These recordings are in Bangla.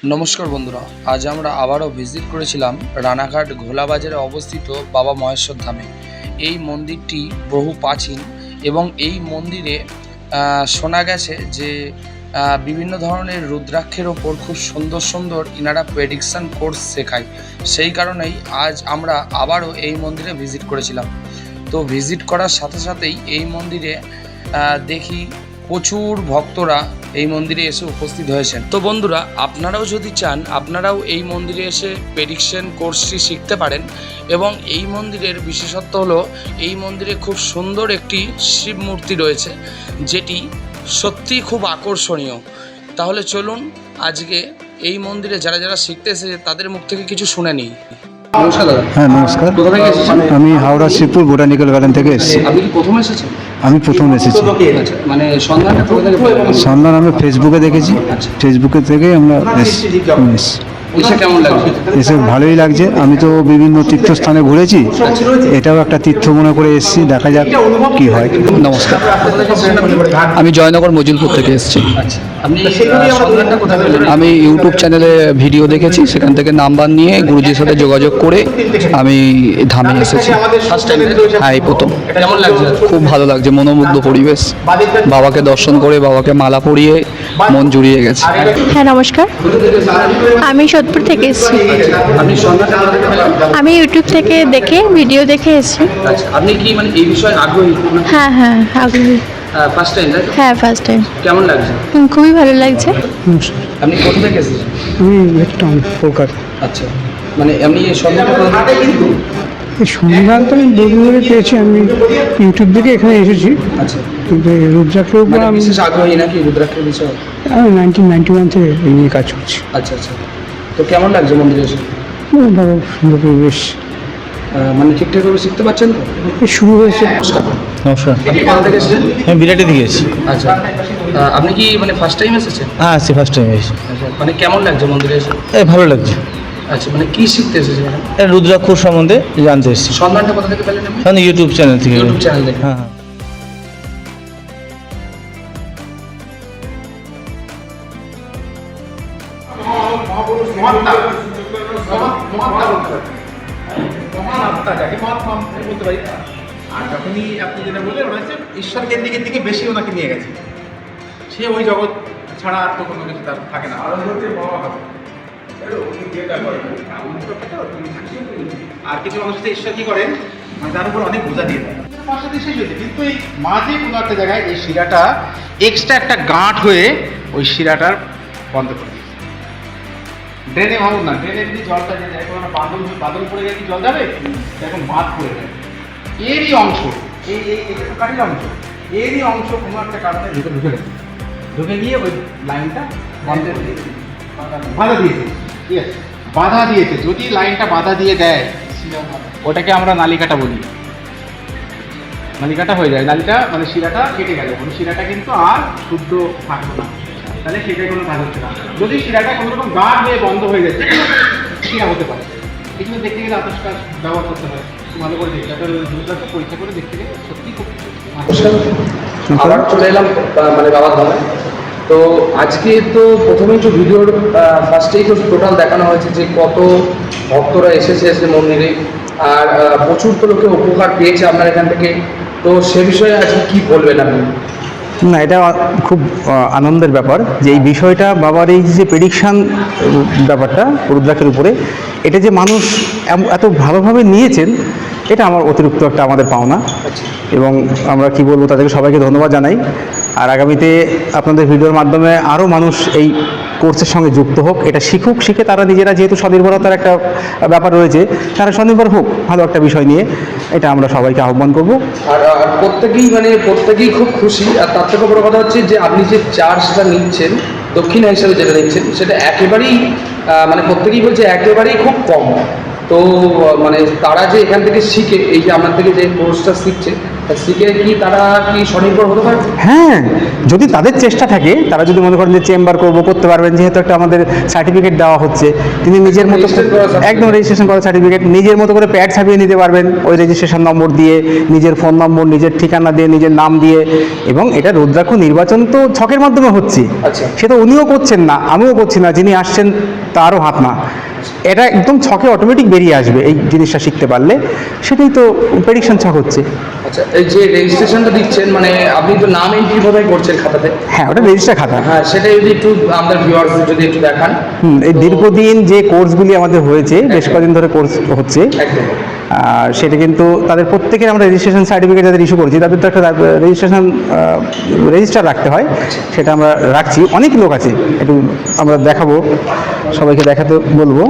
নমস্কার বন্ধুরা, আজ আমরা আবারও ভিজিট করেছিলাম রানাঘাট ঘোলাবাজারে অবস্থিত বাবা মহেশ্বর ধামে। এই মন্দিরটি বহু প্রাচীন এবং এই মন্দিরে শোনা গেছে যে বিভিন্ন ধরনের রুদ্রাক্ষের ওপর খুব সুন্দর সুন্দর ইনারা প্রেডিকশান কোর্স শেখায়। সেই কারণেই আজ আমরা আবারও এই মন্দিরে ভিজিট করেছিলাম। তো ভিজিট করার সাথে সাথেই এই মন্দিরে দেখি প্রচুর ভক্তরা এই মন্দিরে এসে উপস্থিত হয়েছেন। তো বন্ধুরা, আপনারাও যদি চান আপনারাও এই মন্দিরে এসে প্রেডিকশন কোর্সটি শিখতে পারেন। এবং এই মন্দিরের বিশেষত্ব হলো এই মন্দিরে খুব সুন্দর একটি শিব মূর্তি রয়েছে, যেটি সত্যিই খুব আকর্ষণীয়। তাহলে চলুন আজকে এই মন্দিরে যারা যারা শিখতে এসেছে তাদের মুখ থেকে কিছু শুনে নিই। নমস্কার দাদা। হ্যাঁ নমস্কার, কোথা থেকে এসেছেন? আমি হাওড়া শিবপুর বোটানিক্যাল গার্ডেন থেকে এসেছি। আপনি কি প্রথম এসেছেন? আমি প্রথম এসেছি। আচ্ছা, মানে সন্ধানটা কোথা থেকে পেলেন? সন্ধান আমি ফেসবুকে দেখেছি, ফেসবুকে থেকেই আমরা এসেছি। এসে কেমন লাগছে? এসে ভালোই লাগছে। আমি তো বিভিন্ন তীর্থস্থানে ঘুরেছি, এটাও একটা তীর্থ মনে করে এসেছি, দেখা যাক কি হয়। নমস্কার, আমি জয়নগর মজুলপুর থেকে এসেছি। আচ্ছা, আপনি সন্ধানটা কোথায় পেলেন? আমি ইউটিউব চ্যানেলে ভিডিও দেখেছি, সেখান থেকে নাম্বার নিয়ে গুরুজির সাথে যোগাযোগ করে আমি ধামে এসেছি। First time? হ্যাঁ, এই প্রথম। কেমন লাগছে? খুব ভালো লাগছে, মনোমুগ্ধ পরিবেশ। বাবাকে দর্শন করে, বাবাকে মালা পরিয়ে মন জুড়িয়ে গেছে। হ্যাঁ নমস্কার, কোথা থেকে এসেছেন? আমি সোদপুর থেকে এসেছি। আপনি সন্ধানটা কোথা থেকে পেলেন? আমি ইউটিউব থেকে দেখে ভিডিও দেখে এসেছি। আচ্ছা, আপনি কি মানে এই বিষয়ে আগ্রহী? হ্যাঁ হ্যাঁ আগ্রহী। ফার্স্ট টাইম তাই তো? হ্যাঁ ফার্স্ট টাইম। কেমন লাগছে? খুবই ভালো লাগছে। আপনি কোথা থেকে এসেছেন? আমি একদম কলকাতা। আচ্ছা, মানে আপনি এই সন্ধানটা কোথা থেকে? এই সন্ধান তো আমি বহুদিন পেয়েছি, আমি ইউটিউব থেকে এখানে এসেছি, আচ্ছা, কিন্তু এই রুদ্রাক্ষের উপর মানে আমি বিশেষ আগ্রহী নাকি রুদ্রাক্ষের বিষয়ে? 1991 থেকে এই নিয়ে কাজ করছি। আচ্ছা আচ্ছা, তো কেমন লাগছে মন্দিরে এসে? ভালো সুন্দর পরিবেশ, মানে ঠিকঠাকভাবে শিখতে পারছেন তো? এই শুরু হয়েছে। নমস্কার, আপনি কোথা থেকে এসেছেন? আমি বিরাটে দিয়ে এসেছি। আচ্ছা, আপনি কি মানে ফার্স্ট টাইম এসেছেন? হ্যাঁ, আজকে ফার্স্ট টাইম এসেছি। আচ্ছা, মানে কেমন লাগছে মন্দিরে এসে? ভালো লাগছে। আচ্ছা, মানে কি শিখতে এসেছেন? রুদ্রাক্ষর সম্বন্ধে জানতে এসেছি। সন্ধানটা কোথা থেকে পেলেন আপনি? আমি ইউটিউব চ্যানেল থেকে। ইউটিউব চ্যানেল থেকে। হ্যাঁ হ্যাঁ। আর যখনই আপনি যেটা বললেন ওটা হচ্ছে ঈশ্বর কেন্দ্রিকের দিকে বেশি ওনাকে নিয়ে গেছে। সে ওই জগৎ ছাড়া আর তো কোনো কিছু তার থাকে না। আর কিছু মানুষ হচ্ছে ঈশ্বর কি করেন, মানে তার উপর অনেক বোঝা দিয়ে দেয়। মার সাথে শেষ হয়েছে, কিন্তু এই মাঝে কোনো একটা জায়গায় এই শিরাটা এক্সট্রা একটা গাঁট হয়ে ওই শিরাটার বন্ধ করে দিয়েছে। ড্রেনে ভাবুন না, ড্রেনে যদি জলটা যায়, কোনো বাদল পড়ে গেলে কি জল যাবে? এখন বাঁধ পড়ে যায়। এরই অংশ, এই কাঠির অংশ, এরই অংশ কোনো একটা কারণে ঢুকে গেছে, ঢুকে গিয়ে ওই লাইনটা বন্ধ করে দিয়েছে, বাধা দিয়েছে। ঠিক আছে, বাধা দিয়েছে। যদি লাইনটা বাধা দিয়ে দেয়, ওটাকে আমরা নালিকাটা বলি। নালিকাটা হয়ে যায়, নালিকা মানে শিরাটা কেটে গেল, মানে শিরাটা কিন্তু আর শুদ্ধ থাকলো না, তাহলে সেটাই কোনো কাজ হচ্ছে না। যদি শিরাটা কোনো রকম গাঢ় হয়ে বন্ধ হয়ে যাচ্ছে, শিরা হতে পারে। এগুলো দেখতে গেলে আতস কাজ ব্যবহার করতে হয়, ভালো করে দেখতে হবে, দুধটাকে পরীক্ষা করে দেখতে গেলে সত্যি খুব। আবার চলে এলাম মানে বাবার ধামে। তো আজকে তো প্রথমেই তো ভিডিওর ফার্স্টেই তো টোটাল দেখানো হয়েছে যে কত ভক্তরা এসেছে মন্দিরে, আর প্রচুর তো লোকে উপকার পেয়েছে আপনার এখান থেকে। তো সে বিষয়ে আজকে কি বলবেন আপনি? না, এটা খুব আনন্দের ব্যাপার যে এই বিষয়টা বাবার এই যে প্রেডিকশান ব্যাপারটা রুদ্রাক্ষের উপরে, এটা যে মানুষ এত ভালোভাবে নিয়েছেন, এটা আমার অতিরিক্ত একটা আমাদের পাওনা। এবং আমরা কি বলবো, তাদেরকে সবাইকে ধন্যবাদ জানাই। আর আগামীতে আপনাদের ভিডিওর মাধ্যমে আরও মানুষ এই কোর্সের সঙ্গে যুক্ত হোক, এটা শিখুক, শিখে তারা নিজেরা, যেহেতু স্বনির্ভরতার একটা ব্যাপার রয়েছে, তারা স্বনির্ভর হোক ভালো একটা বিষয় নিয়ে, এটা আমরা সবাইকে আহ্বান করব। আর প্রত্যেকেই খুব খুশি। আর তার থেকে বড় কথা হচ্ছে যে আপনি যে চার্জটা নিচ্ছেন, দক্ষিণা হিসাবে যেটা নিচ্ছেন, সেটা একেবারেই মানে প্রত্যেকেই বলছে একেবারেই খুব কম। তো মানে তারা যে এখান থেকে শিখে, এই যে আপনার থেকে যে কোর্সটা শিখছে, শিখে কি তারা কি স্বনির্ভর হতে পারবে? হ্যাঁ, যদি তাদের চেষ্টা থাকে, তারা যদি মনে করেন যে চেম্বার করতে পারবেন, যেহেতু একটা আমাদের সার্টিফিকেট দেওয়া হচ্ছে, তিনি নিজের মতো একদম রেজিস্ট্রেশন করা সার্টিফিকেট নিজের মতো করে প্যাড ছাপিয়ে নিতে পারবেন, ওই রেজিস্ট্রেশন নম্বর দিয়ে, নিজের ফোন নম্বর, নিজের ঠিকানা দিয়ে, নিজের নাম দিয়ে। এবং এটা রুদ্রাক্ষ নির্বাচন তো ছকের মাধ্যমে হচ্ছে, আচ্ছা। সে তো উনিও করছেন না, আমিও করছি না, যিনি আসছেন তারও হাত না। এটা একদম ছকে অটোমেটিক বেরিয়ে আসবে এই জিনিসটা শিখতে পারলে, সেটাই তো প্রেডিকশন ছক হচ্ছে। আচ্ছা, এই যে রেজিস্ট্রেশনটা দিচ্ছেন, মানে আপনি তো নাম এন্ট্রি কোথায় করছেন খাতাতে? হ্যাঁ, ওটা রেজিস্টার খাতা। হ্যাঁ, সেটা যদি একটু আমাদের ভিউয়ার্স যদি একটু দেখান। এই দীর্ঘদিন যে কোর্সগুলি আমাদের হয়েছে, বেশ কদিন ধরে কোর্স হচ্ছে, একদম। আর সেটা কিন্তু তাদের প্রত্যেকের আমরা রেজিস্ট্রেশন সার্টিফিকেট যাদের ইস্যু করেছি, তাদের তো একটা রেজিস্ট্রেশন রেজিস্টার রাখতে হয়, সেটা আমরা রাখছি। অনেক লোক আছে, একটু আমরা দেখাবো, সবাইকে দেখাতে বলবো।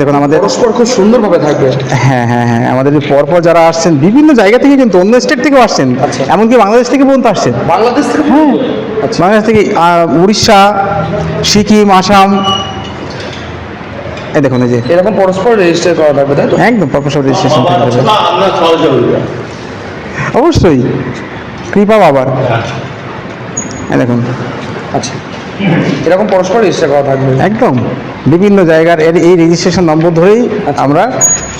দেখুন আমাদের পরস্পর খুব সুন্দরভাবে থাকবে। হ্যাঁ হ্যাঁ হ্যাঁ, আমাদের পরপর যারা আসছেন বিভিন্ন জায়গা থেকে, কিন্তু অন্য স্টেট থেকেও আসছেন, আচ্ছা। এমনকি বাংলাদেশ থেকে পর্যন্ত আসছেন। বাংলাদেশ থেকে? হ্যাঁ, বাংলাদেশ থেকে উড়িষ্যা, সিকিম, আসাম, এই দেখুন এই যে এরকম পরস্পর রেজিস্টার করা থাকবে, তাই তো? একদম প্রফেশনাল রেজিস্ট্রেশন অবশ্যই, কৃপা বাবার। এই দেখুন, আচ্ছা, এরকম পরস্পর রেজিস্টার করা থাকবে একদম বিভিন্ন জায়গার এই রেজিস্ট্রেশন নম্বর ধরেই আমরা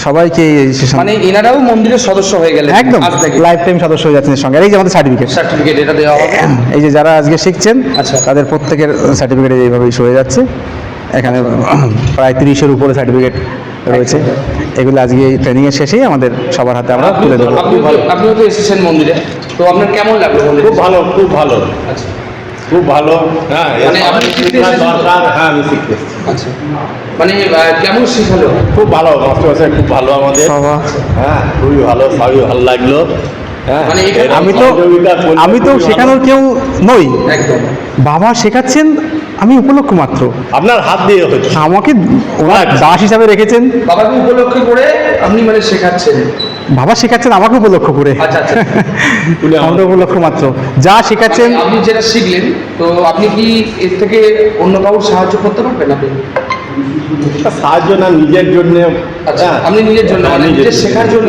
সবাইকে এই রেজিস্ট্রেশন, মানে এনারাও মন্দিরের সদস্য হয়ে গেলেন একদম আজ থেকে। লাইফ টাইম সদস্য হয়ে যাচ্ছেন এর সঙ্গে। আর এই যে আমাদের সার্টিফিকেট, সার্টিফিকেট এটা দেওয়া হবে। এই যে যারা আজকে শিখছেন, আচ্ছা। তাদের প্রত্যেকের সার্টিফিকেট এইভাবে ইস্যু হয়ে যাচ্ছে। এখানে প্রায় 30-এর উপরে সার্টিফিকেট রয়েছে। এগুলো আজকে এই ট্রেনিংয়ের শেষেই আমাদের সবার হাতে আমরা তুলে দেবো। আপনিও তো এসেছেন মন্দিরে, তো আপনার কেমন লাগলো মন্দিরে? খুব ভালো, খুব ভালো, আচ্ছা, খুব ভালো। হ্যাঁ, মানে আপনি শিখতে এসেছেন? দরকার। হ্যাঁ, আমি শিখতে এসেছি। আচ্ছা, মানে কেমন শিখালো? খুব ভালো, মাস্টারমশাই খুব ভালো আমাদের। বাবা, হ্যাঁ, খুবই ভালো, সবই ভালো লাগলো। হ্যাঁ, মানে এখানে এরকম আমি তো সহযোগিতা করলে আমি তো খুবই ভালো। শেখানোর কেউ নই, একদম। বাবা শেখাচ্ছেন, আমি উপলক্ষ মাত্র। আপনার হাত দিয়ে হচ্ছে। আমাকে ওনার দাস হিসাবে রেখেছেন, বাবাকে উপলক্ষ করে আপনি মানে শেখাচ্ছেন। বাবা শেখাচ্ছেন আমাকে উপলক্ষ করে। আচ্ছা আচ্ছা। আমরা উপলক্ষ মাত্র, যা শেখাচ্ছেন। মানে আপনি যেটা শিখলেন, তো আপনি কি এর থেকে অন্য কারোর সাহায্য করতে পারবেন আপনি? সাহায্য না, নিজের জন্য। আচ্ছা, আপনি নিজের জন্য, মানে নিজের শেখার জন্য?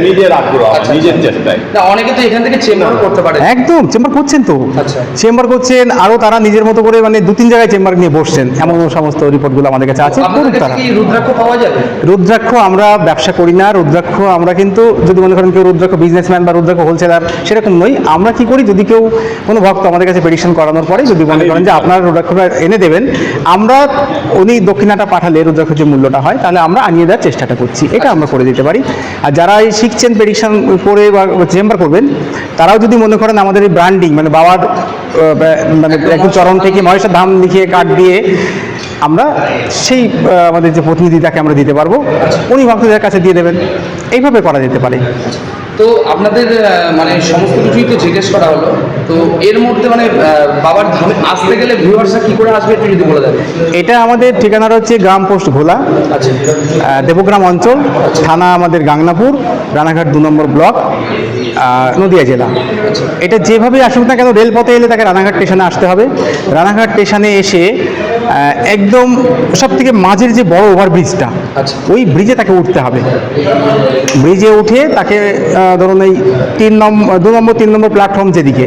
নিজের আগ্রহ, আচ্ছা, নিজের আচ্ছা। চেষ্টায়। না, অনেকে তো এখান থেকে চেম্বার করতে পারে। একদম চেম্বার করছেন তো, আচ্ছা। চেম্বার করছেন, আরও তারা নিজের মতো করে মানে 2-3 জায়গায় চেম্বার নিয়ে বসছেন, এমন সমস্ত রিপোর্টগুলো আমাদের কাছে আছে। আপনাদের করুক কাছে তারা। কি রুদ্রাক্ষ পাওয়া যাবে? রুদ্রাক্ষ আমরা ব্যবসা করি না। রুদ্রাক্ষ আমরা কিন্তু, যদি মনে করেন কেউ রুদ্রাক্ষ বিজনেসম্যান বা রুদ্রাক্ষ হোলসেলার, সেরকম নই। আমরা কি করি, যদি কেউ কোনো ভক্ত আমাদের কাছে প্রেডিকশন করানোর পরে যদি মনে করেন যে আপনার রুদ্রাক্ষটা এনে দেবেন, আমরা উনি দক্ষিণাটা পাঠালে রুদ্রাক্ষের যে মূল্যটা হয়, তাহলে আমরা আনিয়ে দেওয়ার চেষ্টাটা করছি। এটা আমরা করে দিতে পারি। আর যারা এই শিখছেন প্রেডিকশন করে বা চেম্বার করবেন, তারাও যদি মনে করেন আমাদের এই ব্র্যান্ডিং, মানে বাবার মানে একদম চরণ থেকে মহেশের ধাম লিখিয়ে কার্ড দিয়ে, আমরা সেই আমাদের যে প্রতিনিধি, তাকে আমরা দিতে পারবো, উনি ভক্তদের কাছে দিয়ে দেবেন। এইভাবে করা যেতে পারে। তো আপনাদের মানে সমস্ত কিছুই তো জিজ্ঞেস করা হলো, তো এর মধ্যে মানে বাবার ধামে আসতে গেলে ভিউয়ার্সরা কি করে আসবে একটু যদি বলে দেন। এটা আমাদের ঠিকানাটা হচ্ছে গ্রাম পোস্ট ঘোলা, আচ্ছা, দেবগ্রাম অঞ্চল, থানা আমাদের গাংনাপুর, রানাঘাট 2 নম্বর ব্লক, নদিয়া জেলা। এটা যেভাবে আসুক না কেন, রেলপথে এলে তাকে রানাঘাট স্টেশনে আসতে হবে। রানাঘাট স্টেশনে এসে একদম সব থেকে মাঝের যে বড় ওভারব্রিজটা, আচ্ছা। ওই ব্রিজে তাকে উঠতে হবে। ব্রিজে উঠে তাকে ধরুন এই 2 নম্বর 3 নম্বর প্ল্যাটফর্ম যেদিকে,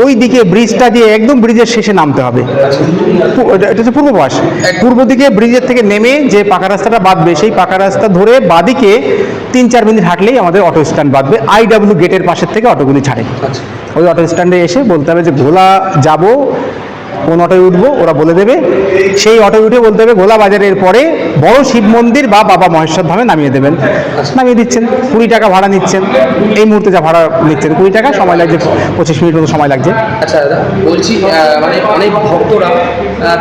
ওই দিকে ব্রিজটা দিয়ে একদম ব্রিজের শেষে নামতে হবে। এটা হচ্ছে পূর্ব পাশ। পূর্ব দিকে ব্রিজের থেকে নেমে যে পাকা রাস্তাটা বাঁধবে, সেই পাকা রাস্তা ধরে বাঁদিকে 3-4 মিনিট হাঁটলেই আমাদের অটো স্ট্যান্ড বাঁধবে। IW গেটের পাশের থেকে অটোগুলি ছাড়ে। আচ্ছা। ওই অটো স্ট্যান্ডে এসে বলতে হবে যে ঘোলা যাব, কোন অটোয় উঠবো, ওরা বলে দেবে। সেই অটোয় উঠে বলতে হবে ঘোলা বাজারের পরে বড় শিব মন্দির বা বাবা মহেশ্বর ধামে নামিয়ে দেবেন। নামিয়ে দিচ্ছেন, 20 টাকা ভাড়া নিচ্ছেন। এই মুহূর্তে যা ভাড়া নিচ্ছেন 20 টাকা, সময় লাগছে 25 মিনিট মতো সময় লাগছে। আচ্ছা দাদা, বলছি মানে অনেক ভক্তরা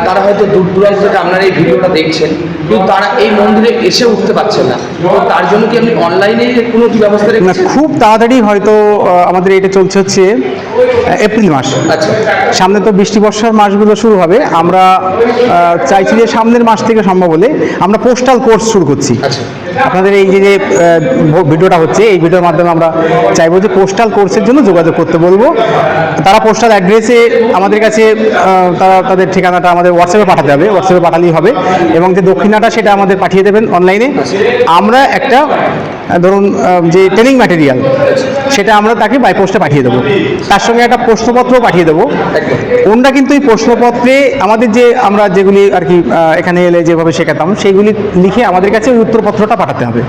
তারা হয়তো দূর দূরান্ত থেকে আপনার এই ভিডিওটা দেখছেন, কিন্তু তারা এই মন্দিরে এসে উঠতে পারছেন না, তো তার জন্য কি আপনি অনলাইনে কোনো কি ব্যবস্থা না, রেখেছেন? খুব তাড়াতাড়ি হয়তো আমাদের এটা চলছে হচ্ছে এপ্রিল মাস। আচ্ছা, সামনে তো বৃষ্টি বর্ষার মাসগুলো শুরু হবে। আমরা চাইছি যে সামনের মাস থেকে সম্ভব হলে আমরা পোস্টাল কোর্স শুরু করছি। আচ্ছা। আপনাদের এই যে ভিডিওটা হচ্ছে, এই ভিডিওর মাধ্যমে আমরা চাইবো যে পোস্টাল কোর্সের জন্য যোগাযোগ করতে বলবো। তারা পোস্টাল অ্যাড্রেসে আমাদের কাছে তারা তাদের ঠিকানাটা আমাদের হোয়াটসঅ্যাপে পাঠাতে হবে, হোয়াটসঅ্যাপে পাঠালেই হবে। এবং যে দক্ষিণাটা সেটা আমাদের পাঠিয়ে দেবেন অনলাইনে। আমরা একটা ধরুন যে ট্রেনিং ম্যাটেরিয়াল, সেটা আমরা তাকে বাই পোস্টে পাঠিয়ে দেবো। তার সঙ্গে একটা প্রশ্নপত্র পাঠিয়ে দেবো। ওনরা কিন্তু এই প্রশ্নপত্রে আমাদের যে আমরা যেগুলি আর কি এখানে এলে যেভাবে শেখাতাম সেইগুলি লিখে আমাদের কাছে ওই উত্তরপত্রটা পাঠাতে হবে।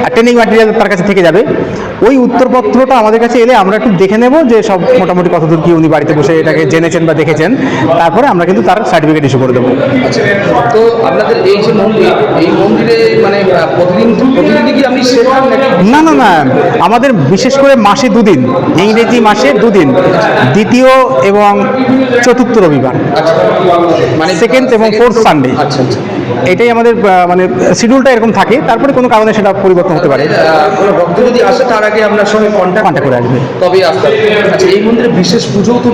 আর ট্রেনিং ম্যাটেরিয়াল তার কাছে থেকে যাবে। ওই উত্তরপত্রটা আমাদের কাছে এলে আমরা একটু দেখে নেব যে সব মোটামুটি কতদূর কি উনি বাড়িতে বসে এটাকে জেনেছেন বা দেখেছেন, তারপরে আমরা কিন্তু তার সার্টিফিকেট ইস্যু করে দেবো। তো আপনাদের এই যে মন্দির, এই মন্দিরে মানে প্রতিদিন কি আপনি শেখান নাকি? না না না, আমাদের বিশেষ করে মাসে 2 দিন, ইংরেজি মাসে 2 দিন, দ্বিতীয় এবং চতুর্থ রবিবার, মানে সেকেন্ড এবং ফোর্থ সানডে। আচ্ছা আচ্ছা। এটাই আমাদের মানে শিডিউলটা এরকম থাকে। তারপরে কোনো কারণে সেটা পরিবর্তন হতে পারে। কোনো ভক্ত যদি আসে তার আগে আপনার সঙ্গে কন্ট্যাক্ট করে আসবে, তবেই আসতে হবে। আচ্ছা, এই মন্দিরে বিশেষ পুজো তো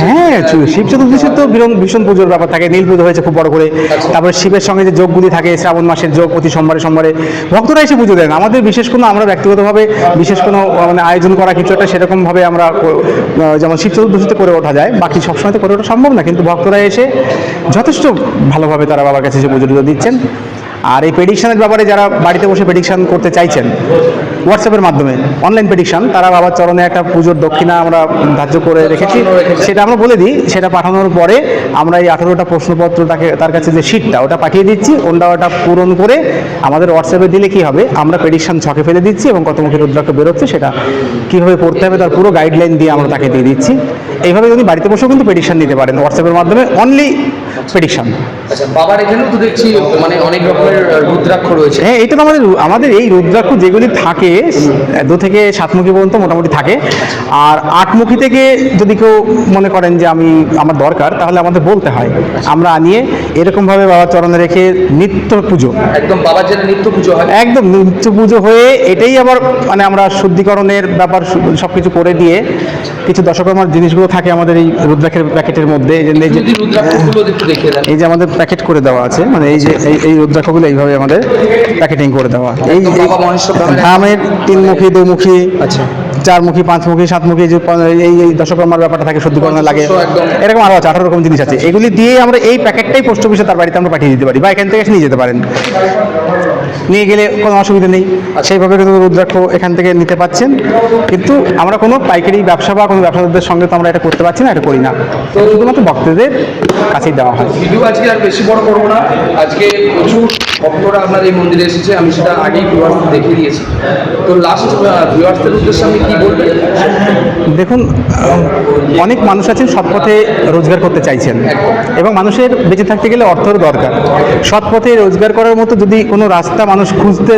হ্যাঁ, শিব চতুর্দশীর তো ভীষণ পুজোর ব্যাপার থাকে। নীল পুজো হয়েছে খুব বড় করে। তারপরে শিবের সঙ্গে যে যোগগুলি থাকে, শ্রাবণ মাসের যোগ, প্রতি সোমবারে সোমবারে ভক্তরা এসে পুজো দেন। আমাদের বিশেষ কোনো আমরা ব্যক্তিগতভাবে বিশেষ কোনো মানে আয়োজন করা কিছু একটা সেরকমভাবে আমরা যেমন শিব চতুর্দশীতে করে ওঠা যায়, বাকি সবসময় তো করে ওঠা সম্ভব না, কিন্তু ভক্তরা এসে যথেষ্ট ভালোভাবে তারা বাবার কাছে এসে পুজো দিচ্ছেন। আর এই প্রেডিকশনের ব্যাপারে যারা বাড়িতে বসে প্রেডিকশন করতে চাইছেন হোয়াটসঅ্যাপের মাধ্যমে অনলাইন প্রেডিকশন, তারা বাবার চরণে একটা পুজোর দক্ষিণা আমরা ধার্য করে রেখেছি। সেটা আমরা বলে দিই, সেটা পাঠানোর পরে আমরা এই 18টা প্রশ্নপত্রটাকে তার কাছে যে শিটটা ওটা পাঠিয়ে দিচ্ছি। ওটা পূরণ করে আমাদের হোয়াটসঅ্যাপে দিলে কি হবে, আমরা প্রেডিকশন ছকে ফেলে দিচ্ছি এবং কতমুখী রুদ্রাক্ষ বেরোচ্ছে সেটা কীভাবে পড়তে হবে তার পুরো গাইডলাইন দিয়ে আমরা তাকে দিয়ে দিচ্ছি। এইভাবে যদি বাড়িতে বসেও কিন্তু প্রেডিকশন নিতে পারেন হোয়াটসঅ্যাপের মাধ্যমে, অনলি প্রেডিকশন। আচ্ছা, বাবার এখানেও তো দেখছি মানে অনেক রকমের রুদ্রাক্ষ রয়েছে। হ্যাঁ, এটা তো আমাদের এই রুদ্রাক্ষ যেগুলি থাকে 2 থেকে 7মুখী পর্যন্ত মোটামুটি থাকে। আর 8মুখী থেকে যদি কেউ মনে করেন যে আমার দরকার, তাহলে আমাদের বলতে হয়, আমরা আনিয়ে এরকমভাবে বাবার চরণে রেখে নিত্য পুজো, একদম বাবার যেন নিত্য পুজো হয়, একদম নিত্য পুজো হয়ে এটাই আবার মানে আমরা শুদ্ধিকরণের ব্যাপার সব কিছু করে দিয়ে কিছু দশকর্মার জিনিসগুলো থাকে আমাদের এই রুদ্রাক্ষের প্যাকেটের মধ্যে। এই যে আমাদের প্যাকেট করে দেওয়া আছে, মানে এই যে এই রুদ্রাক্ষগুলো এইভাবে আমাদের প্যাকেটিং করে দেওয়া। এই ধামের 3মুখী, 2মুখী, আচ্ছা 4মুখী, 5মুখী, 7মুখী, যে এই দশকর্মার ব্যাপারটা থাকে শুদ্ধিকরণে লাগে, এরকম আরও আছে 18 রকম জিনিস আছে। এগুলি দিয়ে আমরা এই প্যাকেটটাই পোস্ট অফিসে তার বাড়িতে আমরা পাঠিয়ে দিতে পারি, বা এখান থেকে এসে নিয়ে যেতে পারেন, নিয়ে গেলে কোনো অসুবিধা নেই। সেইভাবে কিন্তু রুদ্রাক্ষ এখান থেকে নিতে পাচ্ছেন। কিন্তু আমরা কোনো পাইকারি ব্যবসা বা কোনো ব্যবসাদারদের সঙ্গে তো আমরা এটা করতে পারছি না, এটা করি না, তো শুধুমাত্র ভক্তদের কাছেই দেওয়া হয়। ভিডিও আজকে আর বেশি বড় করবো না। আজকে প্রচুর ভক্তরা আপনার এই মন্দিরে এসেছে, আমি সেটা আগেই ভিউয়ার্সদের দেখিয়ে দিয়েছি। তো লাস্ট ভিউয়ার্সদের উদ্দেশ্যে আপনি কী বলবেন? দেখুন, অনেক মানুষ আছেন সৎ পথে রোজগার করতে চাইছেন, এবং মানুষের বেঁচে থাকতে গেলে অর্থের দরকার। সৎ পথে রোজগার করার মতো যদি কোনো রাস্তা মানুষ খুঁজতে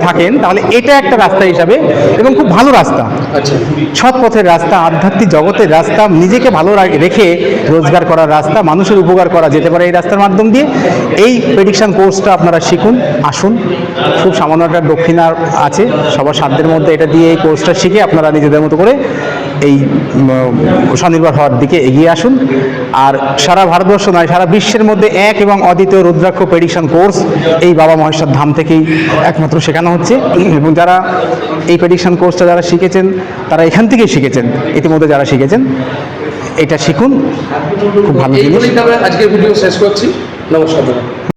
থাকেন, তাহলে এটা একটা রাস্তা হিসাবে, এবং খুব ভালো রাস্তা। আচ্ছা, সৎ পথের রাস্তা, আধ্যাত্মিক জগতের রাস্তা, নিজেকে ভালো রেখে রোজগার করার রাস্তা, মানুষের উপকার করা যেতে পারে এই রাস্তার মাধ্যম দিয়ে। এই প্রেডিকশন কোর্সটা আপনারা শিখুন, আসুন। খুব সামান্য একটা দক্ষিণা আছে, সবার সাধ্যের মধ্যে এটা দিয়ে এই কোর্সটা শিখে আপনারা নিজেদের মতো করে এই স্বনির্ভর হওয়ার দিকে এগিয়ে আসুন। আর সারা ভারতবর্ষ নয়, সারা বিশ্বের মধ্যে এক এবং অদ্বিতীয় রুদ্রাক্ষ প্রেডিকশন কোর্স এই বাবা মহেশ্বর ধাম থেকেই একমাত্র শেখানো হচ্ছে। এবং যারা এই প্রেডিকশন কোর্সটা যারা শিখেছেন, তারা এখান থেকেই শিখেছেন। ইতিমধ্যে যারা শিখেছেন, এটা শিখুন, খুব ভালো জিনিস। আজকের ভিডিও শেষ করছি। নমস্কার।